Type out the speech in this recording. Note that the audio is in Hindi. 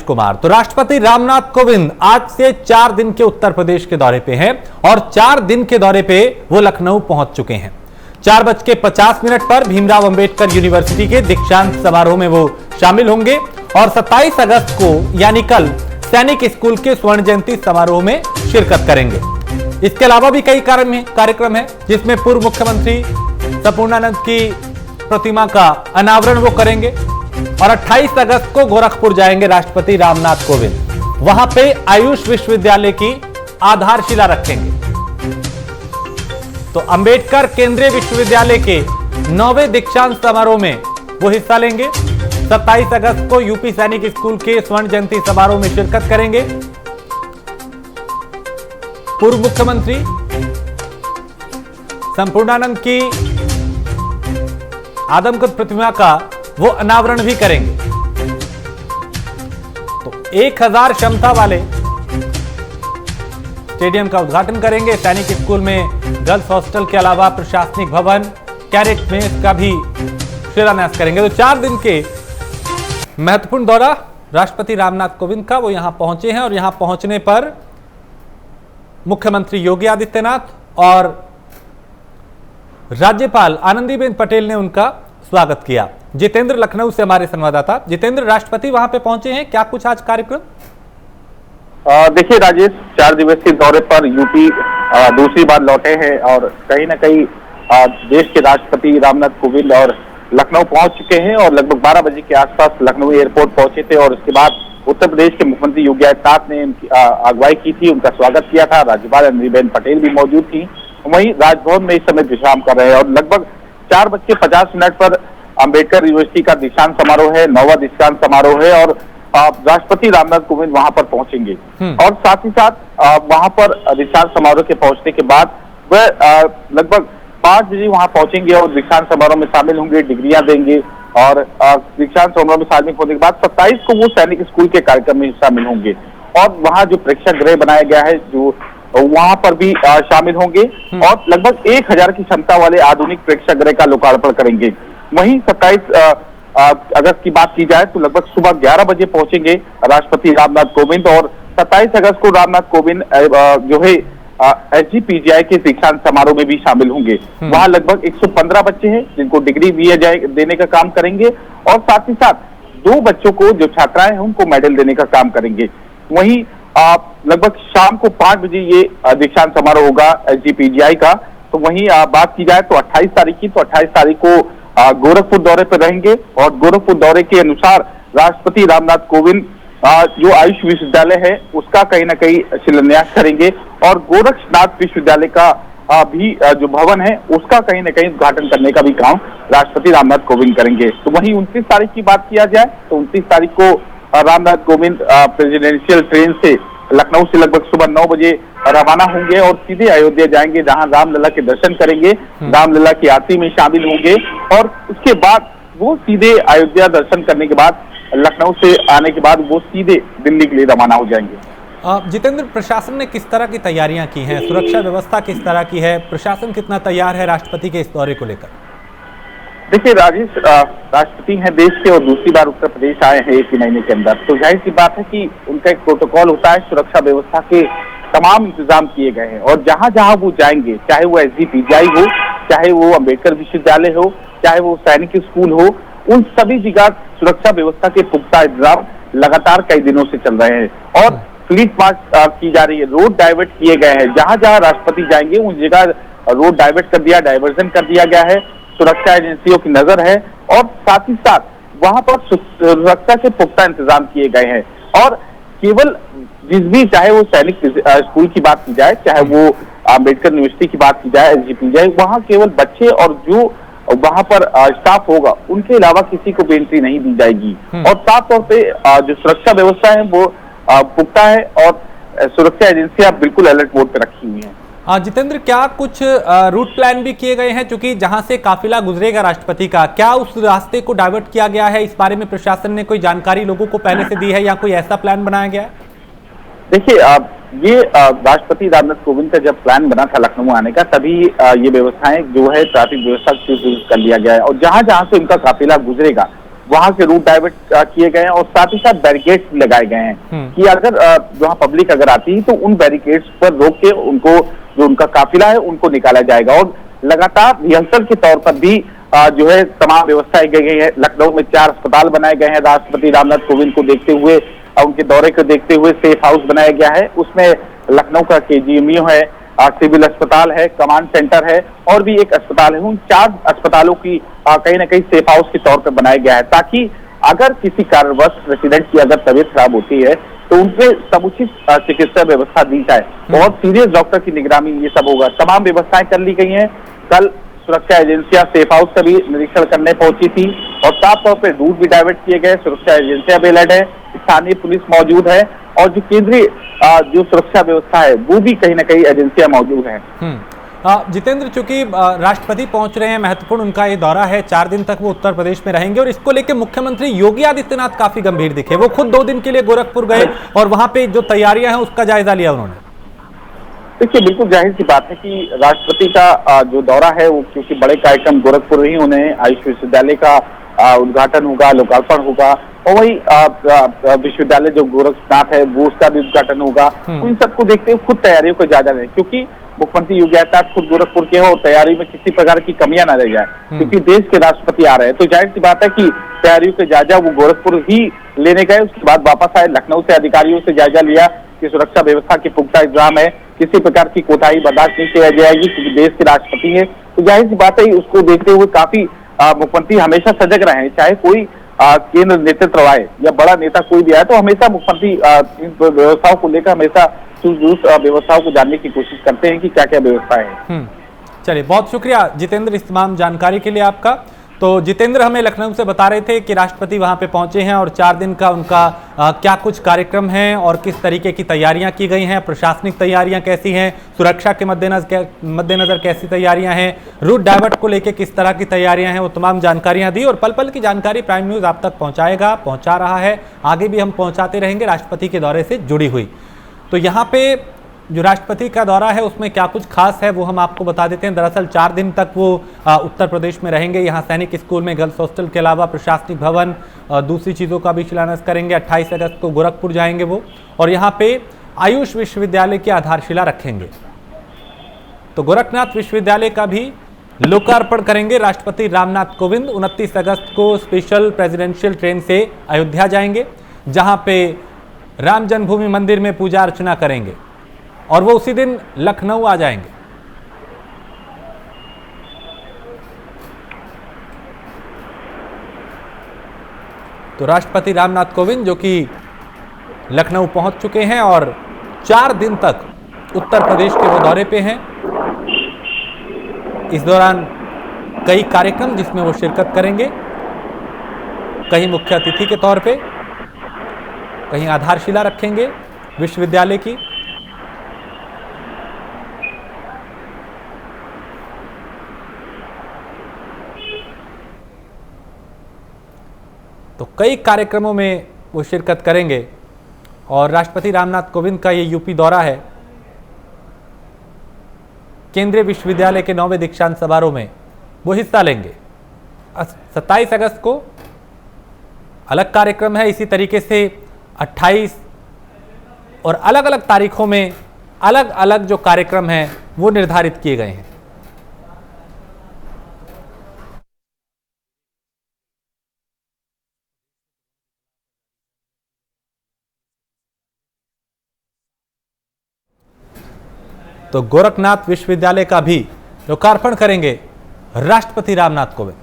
कुमार। तो राष्ट्रपति रामनाथ कोविंद आज से 4 दिन के उत्तर प्रदेश के दौरे पे हैं और 4 दिन के दौरे पे वो लखनऊ पहुंच चुके हैं। 4:50 पर भीमराव अंबेडकर यूनिवर्सिटी के दीक्षांत समारोह में वो शामिल होंगे और 27 अगस्त को यानी कल सैनिक स्कूल के स्वर्ण जयंती समारोह में शिरकत करेंगे। इसके अलावा भी कई कार्यक्रम है जिसमें पूर्व मुख्यमंत्री संपूर्णानंद की प्रतिमा का अनावरण वो करेंगे और 28 अगस्त को गोरखपुर जाएंगे राष्ट्रपति रामनाथ कोविंद। वहां पे आयुष विश्वविद्यालय की आधारशिला रखेंगे। तो अंबेडकर केंद्रीय विश्वविद्यालय के 9वें दीक्षांत समारोह में वो हिस्सा लेंगे। 27 अगस्त को यूपी सैनिक स्कूल के स्वर्ण जयंती समारोह में शिरकत करेंगे। पूर्व मुख्यमंत्री संपूर्णानंद की आदमकद प्रतिमा का वो अनावरण भी करेंगे। तो 1000 क्षमता वाले स्टेडियम का उद्घाटन करेंगे। सैनिक स्कूल में गर्ल्स हॉस्टल के अलावा प्रशासनिक भवन, कैरेट में इसका भी शिलान्यास करेंगे। तो 4 दिन के महत्वपूर्ण दौरा राष्ट्रपति रामनाथ कोविंद का वो यहां पहुंचे हैं और यहां पहुंचने पर मुख्यमंत्री योगी आदित्यनाथ और राज्यपाल आनंदीबेन पटेल ने उनका स्वागत किया। जितेंद्र लखनऊ से हमारे संवाददाता। जितेंद्र, राष्ट्रपति वहां पे पहुंचे हैं, क्या कुछ आज कार्यक्रम? देखिए राजेश, 4 दिवसीय दौरे पर यूपी दूसरी बार लौटे हैं और कहीं ना कहीं देश के राष्ट्रपति रामनाथ कोविंद और लखनऊ पहुंच चुके हैं और लगभग 12 बजे के आसपास लखनऊ एयरपोर्ट पहुंचे थे और उसके बाद उत्तर प्रदेश के मुख्यमंत्री योगी आदित्यनाथ ने उनकी अगुवाई की थी, उनका स्वागत किया था। राज्यपाल आनंदीबेन पटेल भी मौजूद थी। वहीं राजभवन में इस समय विश्राम कर रहे हैं और लगभग 4:50 पर अंबेडकर यूनिवर्सिटी का दीक्षांत समारोह है, 9वां दीक्षांत समारोह है और राष्ट्रपति रामनाथ कोविंद वहां पर पहुंचेंगे। और साथ ही साथ वहां पर दीक्षांत समारोह के पहुंचने के बाद वह लगभग 5 बजे वहां पहुंचेंगे और दीक्षांत समारोह में शामिल होंगे, डिग्रियां देंगे और दीक्षांत समारोह में शामिल होने के बाद 27 को वो सैनिक स्कूल के कार्यक्रम में शामिल होंगे और वहां जो प्रेक्षागृह बनाया गया है जो वहां पर भी शामिल होंगे और लगभग 1000 की क्षमता वाले आधुनिक प्रेक्षागृह का लोकार्पण करेंगे। वहीं 27 अगस्त की बात की जाए तो लगभग सुबह 11 बजे पहुंचेंगे राष्ट्रपति रामनाथ कोविंद और 27 अगस्त को रामनाथ कोविंद जो है SGPGI के दीक्षांत समारोह में भी शामिल होंगे। वहां लगभग 115 बच्चे हैं जिनको डिग्री देने का काम करेंगे और साथ ही साथ 2 बच्चों को जो छात्राएं हैं उनको मेडल देने का काम करेंगे। वहीं लगभग शाम को 5 बजे ये दीक्षांत समारोह होगा SGPGI का। तो वहीं बात की जाए तो 28 तारीख की, तो 28 तारीख को गोरखपुर दौरे पर रहेंगे और गोरखपुर दौरे के अनुसार राष्ट्रपति रामनाथ कोविंद जो आयुष विश्वविद्यालय है उसका कहीं ना कहीं शिलान्यास करेंगे और गोरक्षनाथ विश्वविद्यालय का भी जो भवन है उसका कहीं ना कहीं उद्घाटन करने का भी काम राष्ट्रपति रामनाथ कोविंद करेंगे। तो वहीं 29 तारीख की बात किया जाए तो 29 तारीख को रामनाथ कोविंद प्रेसिडेंशियल ट्रेन से लखनऊ से लगभग सुबह 9 बजे रवाना होंगे और सीधे अयोध्या जाएंगे, जहां रामलला के दर्शन करेंगे, रामलला की आरती में शामिल होंगे और उसके बाद वो सीधे अयोध्या दर्शन करने के बाद लखनऊ से आने के बाद वो सीधे दिल्ली के लिए रवाना हो जाएंगे। जितेंद्र, प्रशासन ने किस तरह की तैयारियां की हैं? सुरक्षा व्यवस्था किस तरह की है? प्रशासन कितना तैयार है राष्ट्रपति के इस दौरे को लेकर? देखिए राजेश, राष्ट्रपति हैं देश के और दूसरी बार उत्तर प्रदेश आए हैं 1 महीने के अंदर, तो जाहिर सी बात है कि उनका एक प्रोटोकॉल होता है। सुरक्षा व्यवस्था के तमाम इंतजाम किए गए हैं और जहां जहां वो जाएंगे, चाहे वो SGPGI हो, चाहे वो अंबेडकर विश्वविद्यालय हो, चाहे वो सैनिक स्कूल हो, उन सभी जगह सुरक्षा व्यवस्था के पुख्ता इंतजाम लगातार कई दिनों से चल रहे हैं और फ्लीट मार्च की जा रही है। रोड डाइवर्ट किए गए हैं, जहां जहां राष्ट्रपति जाएंगे उन जगह रोड डाइवर्ट कर दिया, डाइवर्जन कर दिया गया है। सुरक्षा एजेंसियों की नजर है और साथ ही साथ वहां पर सुरक्षा के पुख्ता इंतजाम किए गए हैं और केवल जिस भी, चाहे वो सैनिक स्कूल की बात की जाए, चाहे वो अंबेडकर यूनिवर्सिटी की बात की जाए, SGPGI, वहां केवल बच्चे और जो वहां पर स्टाफ होगा उनके अलावा किसी को भी एंट्री नहीं दी जाएगी और साफ तौर पे जो सुरक्षा व्यवस्था है वो पुख्ता है और सुरक्षा एजेंसियां बिल्कुल अलर्ट मोड पे रखी हुई हैं। जितेंद्र, क्या कुछ रूट प्लान भी किए गए हैं? क्योंकि जहां से काफिला गुजरेगा राष्ट्रपति का, क्या उस रास्ते को डाइवर्ट किया गया है? इस बारे में प्रशासन ने कोई जानकारी लोगों को पहले से दी है या कोई ऐसा प्लान बनाया गया है? देखिए, ये राष्ट्रपति रामनाथ कोविंद का जब प्लान बना था लखनऊ आने का, तभी ये व्यवस्थाएं जो है ट्रैफिक व्यवस्था कर लिया गया है और जहां जहां से उनका काफिला गुजरेगा वहां से रूट डाइवर्ट किए गए हैं और साथ ही साथ बैरिकेड्स लगाए गए हैं कि अगर वहां पब्लिक अगर आती है तो उन बैरिकेड्स पर रोक के उनको जो उनका काफिला है उनको निकाला जाएगा। और लगातार रिहर्सल के तौर पर भी जो है तमाम व्यवस्थाएं की गई है। लखनऊ में 4 अस्पताल बनाए गए हैं राष्ट्रपति रामनाथ कोविंद को देखते हुए, उनके दौरे को देखते हुए सेफ हाउस बनाया गया है। उसमें लखनऊ का KGMU है, सिविल अस्पताल है, कमांड सेंटर है और भी एक अस्पताल है। उन 4 अस्पतालों की कहीं ना कहीं सेफ हाउस के तौर पर बनाया गया है ताकि अगर किसी कारणवश रेसिडेंट की अगर तबीयत खराब होती है तो उनपे समुचित चिकित्सा व्यवस्था दी जाए। बहुत सीरियस डॉक्टर की निगरानी ये सब होगा। तमाम व्यवस्थाएं कर ली गई हैं। कल सुरक्षा एजेंसियां सेफ हाउस का भी निरीक्षण करने पहुंची थी और साफ तौर पर रूट भी डाइवर्ट किए गए। सुरक्षा एजेंसियां भी अलर्ट है, स्थानीय पुलिस मौजूद है और जो केंद्रीय जो सुरक्षा व्यवस्था है वो भी कहीं ना कहीं एजेंसियां मौजूद हैं। जितेंद्र, चूंकि राष्ट्रपति पहुंच रहे हैं, महत्वपूर्ण उनका ये दौरा है, 4 दिन तक वो उत्तर प्रदेश में रहेंगे और इसको लेकर मुख्यमंत्री योगी आदित्यनाथ काफी गंभीर दिखे। वो खुद 2 दिन के लिए गोरखपुर गए और वहां पे जो तैयारियां हैं उसका जायजा लिया उन्होंने। देखिए, बिल्कुल जाहिर सी बात है कि राष्ट्रपति का जो दौरा है वो क्योंकि बड़े कार्यक्रम गोरखपुर ही होने हैं। आयुष विश्वविद्यालय का उद्घाटन होगा, लोकार्पण होगा और वही विश्वविद्यालय जो गोरखनाथ है वो उसका भी उद्घाटन होगा। इन सबको देखते हुए खुद तैयारियों को जायजा लें क्योंकि मुख्यमंत्री योगी आदित्यनाथ खुद गोरखपुर के हो, तैयारी में किसी प्रकार की कमियां न रह जाए क्योंकि देश के राष्ट्रपति आ रहे हैं। तो जाहिर सी बात है कि तैयारियों के जायजा वो गोरखपुर ही लेने गए, उसके बाद वापस आए। लखनऊ से अधिकारियों से जायजा लिया कि सुरक्षा व्यवस्था के पुख्ता इंतजाम है, किसी प्रकार की कोताही बर्दाश्त नहीं किया जाएगी क्योंकि देश के राष्ट्रपति है। तो जाहिर सी बात है उसको देखते हुए काफी मुख्यमंत्री हमेशा सजग रहे हैं। चाहे कोई केंद्र नेतृत्व आए या बड़ा नेता कोई भी आए तो हमेशा मुख्यमंत्री इन व्यवस्थाओं को लेकर हमेशा व्यवस्थाओं को जानने की कोशिश करते हैं कि क्या क्या व्यवस्था है। चलिए, बहुत शुक्रिया जितेंद्र इस तमाम जानकारी के लिए आपका। तो जितेंद्र हमें लखनऊ से बता रहे थे कि राष्ट्रपति वहां पे पहुंचे हैं और 4 दिन का उनका क्या कुछ कार्यक्रम है और किस तरीके की तैयारियां की गई हैं, प्रशासनिक तैयारियां कैसी हैं, सुरक्षा के मद्देनजर कैसी तैयारियां हैं, रूट डाइवर्ट को लेकर किस तरह की तैयारियां हैं, वो तमाम जानकारियां दी और पल पल की जानकारी प्राइम न्यूज़ आप तक पहुंचा रहा है, आगे भी हम पहुंचाते रहेंगे राष्ट्रपति के दौरे से जुड़ी हुई। तो यहाँ पे जो राष्ट्रपति का दौरा है उसमें क्या कुछ खास है वो हम आपको बता देते हैं। दरअसल 4 दिन तक वो उत्तर प्रदेश में रहेंगे। यहाँ सैनिक स्कूल में गर्ल्स हॉस्टल के अलावा प्रशासनिक भवन, दूसरी चीज़ों का भी शिलान्यास करेंगे। 28 अगस्त को गोरखपुर जाएंगे वो और यहाँ पे आयुष विश्वविद्यालय की आधारशिला रखेंगे। तो गोरखनाथ विश्वविद्यालय का भी लोकार्पण करेंगे राष्ट्रपति रामनाथ कोविंद। 29 अगस्त को स्पेशल प्रेसिडेंशियल ट्रेन से अयोध्या जाएंगे जहाँ पे राम जन्मभूमि मंदिर में पूजा अर्चना करेंगे और वो उसी दिन लखनऊ आ जाएंगे। तो राष्ट्रपति रामनाथ कोविंद जो कि लखनऊ पहुंच चुके हैं और 4 दिन तक उत्तर प्रदेश के वो दौरे पे हैं। इस दौरान कई कार्यक्रम जिसमें वो शिरकत करेंगे, कहीं मुख्य अतिथि के तौर पे, कहीं आधारशिला रखेंगे विश्वविद्यालय की। तो कई कार्यक्रमों में वो शिरकत करेंगे और राष्ट्रपति रामनाथ कोविंद का ये यूपी दौरा है। केंद्रीय विश्वविद्यालय के 9वें दीक्षांत समारोह में वो हिस्सा लेंगे। 27 अगस्त को अलग कार्यक्रम है। इसी तरीके से 28 और अलग अलग तारीखों में अलग अलग जो कार्यक्रम हैं वो निर्धारित किए गए हैं। तो गोरखनाथ विश्वविद्यालय का भी लोकार्पण करेंगे राष्ट्रपति रामनाथ कोविंद।